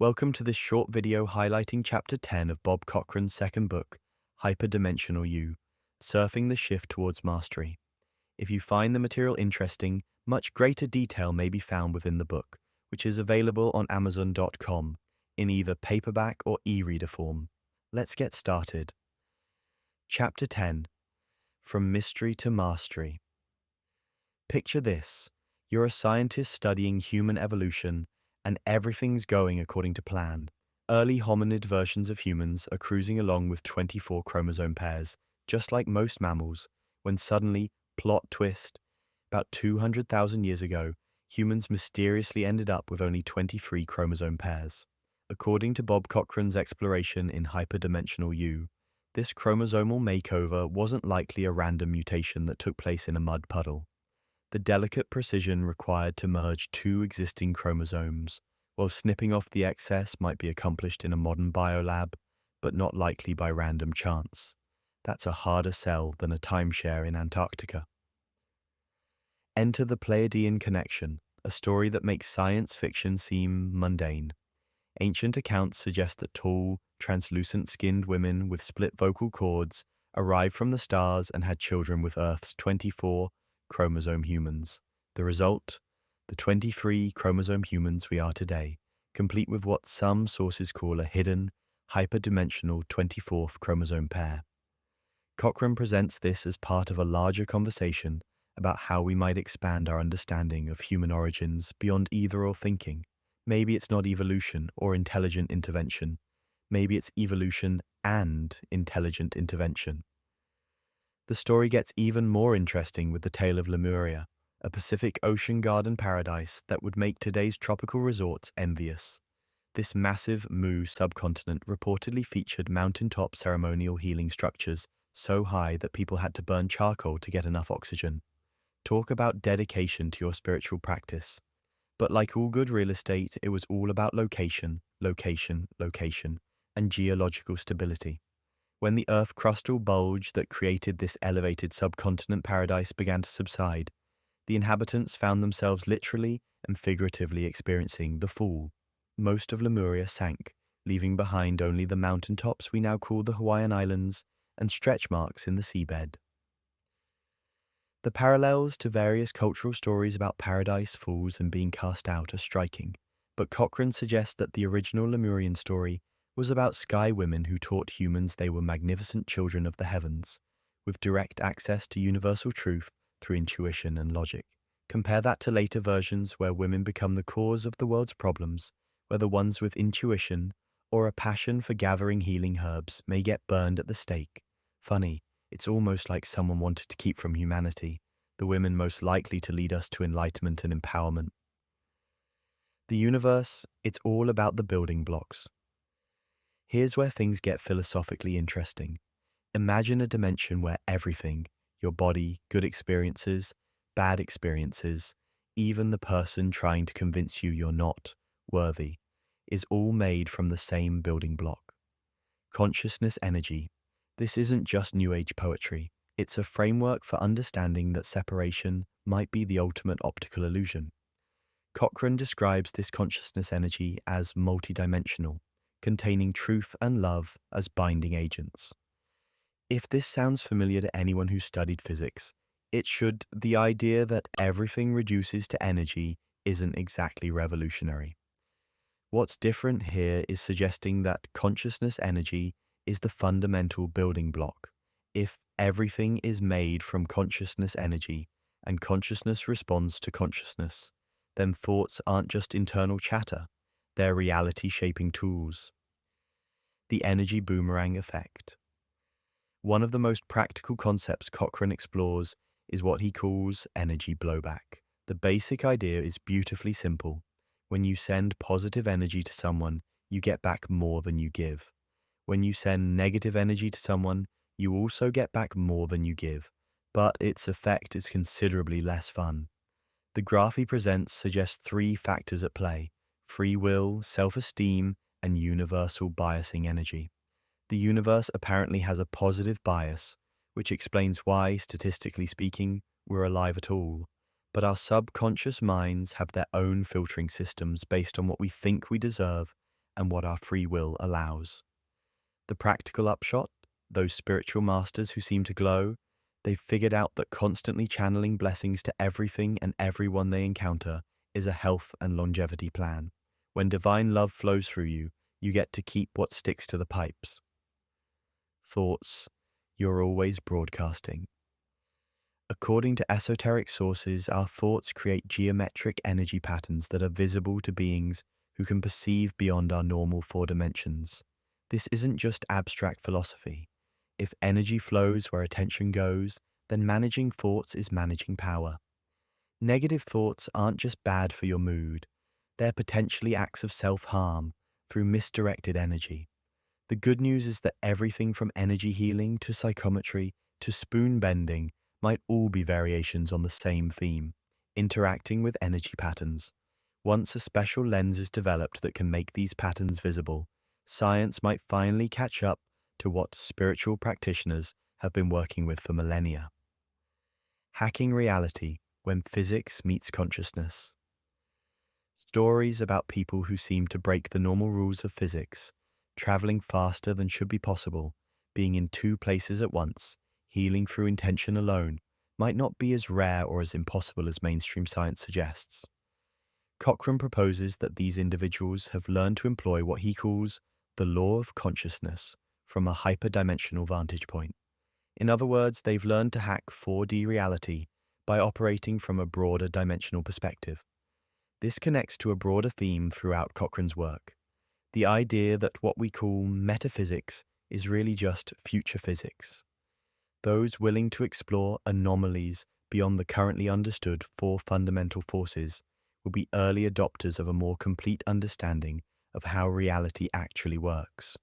Welcome to this short video highlighting Chapter 10 of Bob Cochran's second book, Hyperdimensional You, Surfing the Shift Towards Mastery. If you find the material interesting, much greater detail may be found within the book, which is available on Amazon.com in either paperback or e-reader form. Let's get started. Chapter 10, From Mystery to Mastery. Picture this. You're a scientist studying human evolution, and everything's going according to plan. Early hominid versions of humans are cruising along with 24 chromosome pairs, just like most mammals, when suddenly, plot twist, about 200,000 years ago, humans mysteriously ended up with only 23 chromosome pairs. According to Bob Cochran's exploration in Hyperdimensional You, this chromosomal makeover wasn't likely a random mutation that took place in a mud puddle. The delicate precision required to merge two existing chromosomes, while snipping off the excess might be accomplished in a modern biolab, but not likely by random chance. That's a harder sell than a timeshare in Antarctica. Enter the Pleiadian connection, a story that makes science fiction seem mundane. Ancient accounts suggest that tall, translucent-skinned women with split vocal cords arrived from the stars and had children with Earth's 24 chromosome humans. The result? The 23 chromosome humans we are today, complete with what some sources call a hidden, hyperdimensional 24th chromosome pair. Cochran presents this as part of a larger conversation about how we might expand our understanding of human origins beyond either-or thinking. Maybe it's not evolution or intelligent intervention. Maybe it's evolution and intelligent intervention. The story gets even more interesting with the tale of Lemuria, a Pacific Ocean garden paradise that would make today's tropical resorts envious. This massive Mu subcontinent reportedly featured mountaintop ceremonial healing structures so high that people had to burn charcoal to get enough oxygen. Talk about dedication to your spiritual practice. But like all good real estate, it was all about location, location, location, and geological stability. When the Earth crustal bulge that created this elevated subcontinent paradise began to subside, the inhabitants found themselves literally and figuratively experiencing the fall. Most of Lemuria sank, leaving behind only the mountaintops we now call the Hawaiian Islands and stretch marks in the seabed. The parallels to various cultural stories about paradise falls and being cast out are striking, but Cochran suggests that the original Lemurian story was about sky women who taught humans they were magnificent children of the heavens, with direct access to universal truth through intuition and logic. Compare that to later versions where women become the cause of the world's problems, where the ones with intuition or a passion for gathering healing herbs may get burned at the stake. Funny, it's almost like someone wanted to keep from humanity the women most likely to lead us to enlightenment and empowerment. The universe, it's all about the building blocks. Here's where things get philosophically interesting. Imagine a dimension where everything, your body, good experiences, bad experiences, even the person trying to convince you you're not worthy, is all made from the same building block. Consciousness energy. This isn't just New Age poetry. It's a framework for understanding that separation might be the ultimate optical illusion. Cochran describes this consciousness energy as multidimensional, containing truth and love as binding agents. If this sounds familiar to anyone who studied physics, it should. The idea that everything reduces to energy isn't exactly revolutionary. What's different here is suggesting that consciousness energy is the fundamental building block. If everything is made from consciousness energy and consciousness responds to consciousness, then thoughts aren't just internal chatter, they're reality-shaping tools. The energy boomerang effect. One of the most practical concepts Cochran explores is what he calls energy blowback. The basic idea is beautifully simple. When you send positive energy to someone, you get back more than you give. When you send negative energy to someone, you also get back more than you give, but its effect is considerably less fun. The graph he presents suggests three factors at play: free will, self-esteem, and universal biasing energy. The universe apparently has a positive bias, which explains why, statistically speaking, we're alive at all. But our subconscious minds have their own filtering systems based on what we think we deserve and what our free will allows. The practical upshot, those spiritual masters who seem to glow, they've figured out that constantly channeling blessings to everything and everyone they encounter is a health and longevity plan. When divine love flows through you, you get to keep what sticks to the pipes. Thoughts, you're always broadcasting. According to esoteric sources, our thoughts create geometric energy patterns that are visible to beings who can perceive beyond our normal four dimensions. This isn't just abstract philosophy. If energy flows where attention goes, then managing thoughts is managing power. Negative thoughts aren't just bad for your mood, they're potentially acts of self-harm through misdirected energy. The good news is that everything from energy healing to psychometry to spoon bending might all be variations on the same theme, interacting with energy patterns. Once a special lens is developed that can make these patterns visible, science might finally catch up to what spiritual practitioners have been working with for millennia. Hacking reality when physics meets consciousness. Stories about people who seem to break the normal rules of physics, traveling faster than should be possible, being in two places at once, healing through intention alone, might not be as rare or as impossible as mainstream science suggests. Cochran proposes that these individuals have learned to employ what he calls the law of consciousness from a hyperdimensional vantage point. In other words, they've learned to hack 4D reality by operating from a broader dimensional perspective. This connects to a broader theme throughout Cochran's work, the idea that what we call metaphysics is really just future physics. Those willing to explore anomalies beyond the currently understood four fundamental forces will be early adopters of a more complete understanding of how reality actually works.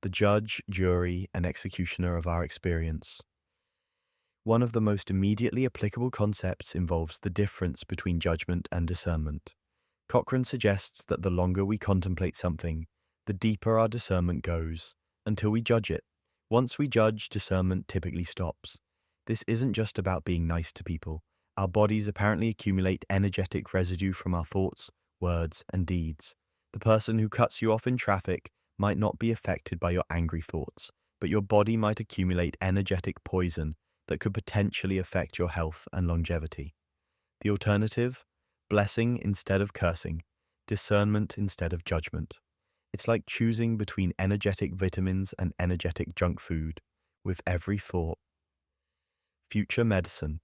The judge, jury, and executioner of our experience. One of the most immediately applicable concepts involves the difference between judgment and discernment. Cochran suggests that the longer we contemplate something, the deeper our discernment goes, until we judge it. Once we judge, discernment typically stops. This isn't just about being nice to people. Our bodies apparently accumulate energetic residue from our thoughts, words, and deeds. The person who cuts you off in traffic might not be affected by your angry thoughts, but your body might accumulate energetic poison that could potentially affect your health and longevity. The alternative? Blessing instead of cursing, discernment instead of judgment. It's like choosing between energetic vitamins and energetic junk food with every thought. Future medicine,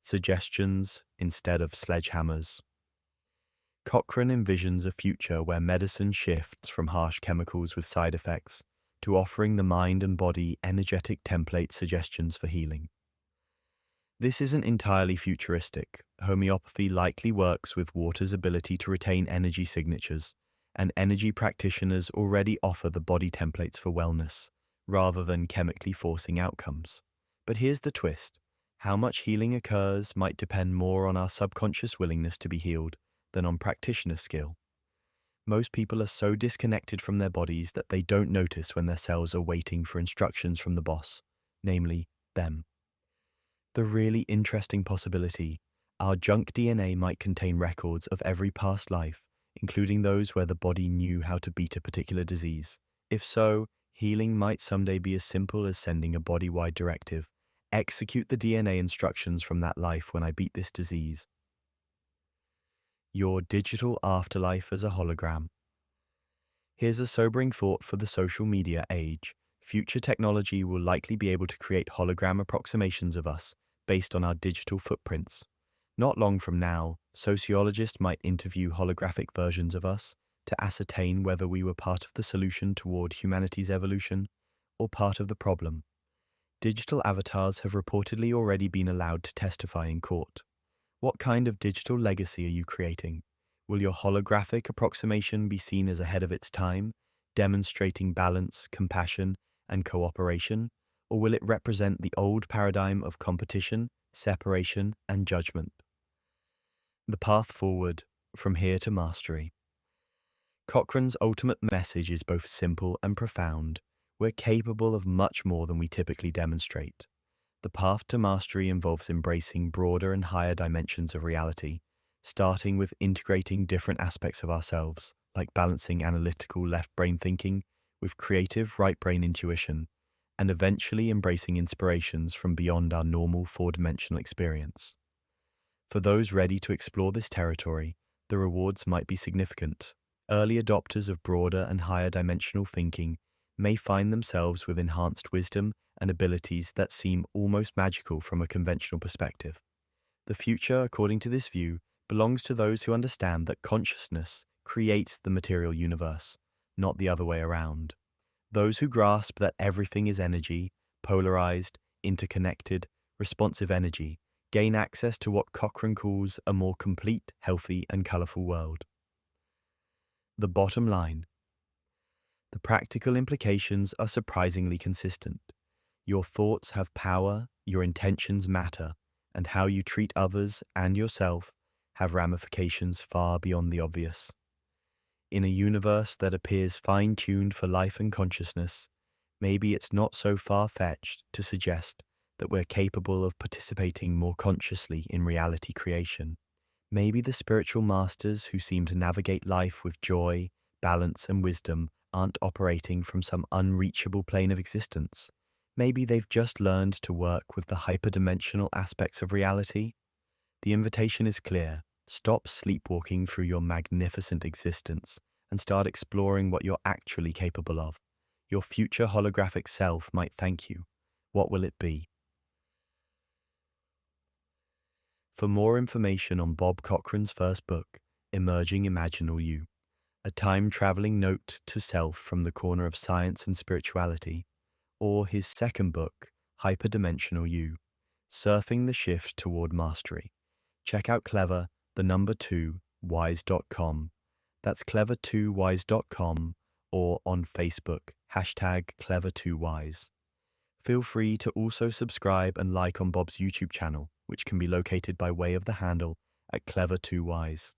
suggestions instead of sledgehammers. Cochran envisions a future where medicine shifts from harsh chemicals with side effects to offering the mind and body energetic template suggestions for healing. This isn't entirely futuristic. Homeopathy likely works with water's ability to retain energy signatures, and energy practitioners already offer the body templates for wellness, rather than chemically forcing outcomes. But here's the twist. How much healing occurs might depend more on our subconscious willingness to be healed than on practitioner skill. Most people are so disconnected from their bodies that they don't notice when their cells are waiting for instructions from the boss, namely, them. The really interesting possibility, our junk DNA might contain records of every past life, including those where the body knew how to beat a particular disease. If so, healing might someday be as simple as sending a body-wide directive. Execute the DNA instructions from that life when I beat this disease. Your digital afterlife as a hologram. Here's a sobering thought for the social media age. Future technology will likely be able to create hologram approximations of us based on our digital footprints. Not long from now, sociologists might interview holographic versions of us to ascertain whether we were part of the solution toward humanity's evolution or part of the problem. Digital avatars have reportedly already been allowed to testify in court. What kind of digital legacy are you creating? Will your holographic approximation be seen as ahead of its time, demonstrating balance, compassion, and cooperation? Or will it represent the old paradigm of competition, separation, and judgment? The path forward, from here to mastery. Cochran's ultimate message is both simple and profound. We're capable of much more than we typically demonstrate. The path to mastery involves embracing broader and higher dimensions of reality, starting with integrating different aspects of ourselves, like balancing analytical left brain thinking with creative right brain intuition, and eventually embracing inspirations from beyond our normal four-dimensional experience. For those ready to explore this territory, the rewards might be significant. Early adopters of broader and higher dimensional thinking may find themselves with enhanced wisdom and abilities that seem almost magical from a conventional perspective. The future, according to this view, belongs to those who understand that consciousness creates the material universe, not the other way around. Those who grasp that everything is energy, polarized, interconnected, responsive energy, gain access to what Cochran calls a more complete, healthy, and colorful world. The bottom line. The practical implications are surprisingly consistent. Your thoughts have power, your intentions matter, and how you treat others and yourself have ramifications far beyond the obvious. In a universe that appears fine-tuned for life and consciousness, maybe it's not so far-fetched to suggest that we're capable of participating more consciously in reality creation. Maybe the spiritual masters who seem to navigate life with joy, balance, and wisdom aren't operating from some unreachable plane of existence. Maybe they've just learned to work with the hyperdimensional aspects of reality. The invitation is clear. Stop sleepwalking through your magnificent existence and start exploring what you're actually capable of. Your future holographic self might thank you. What will it be? For more information on Bob Cochran's first book, Emerging Imaginal You, a time-traveling note to self from the corner of science and spirituality, or his second book, Hyperdimensional You, Surfing the Shift Toward Mastery, check out clever2wise.com. That's clever2wise.com, or on Facebook, #clever2wise. Feel free to also subscribe and like on Bob's YouTube channel, which can be located by way of the handle at clever2wise.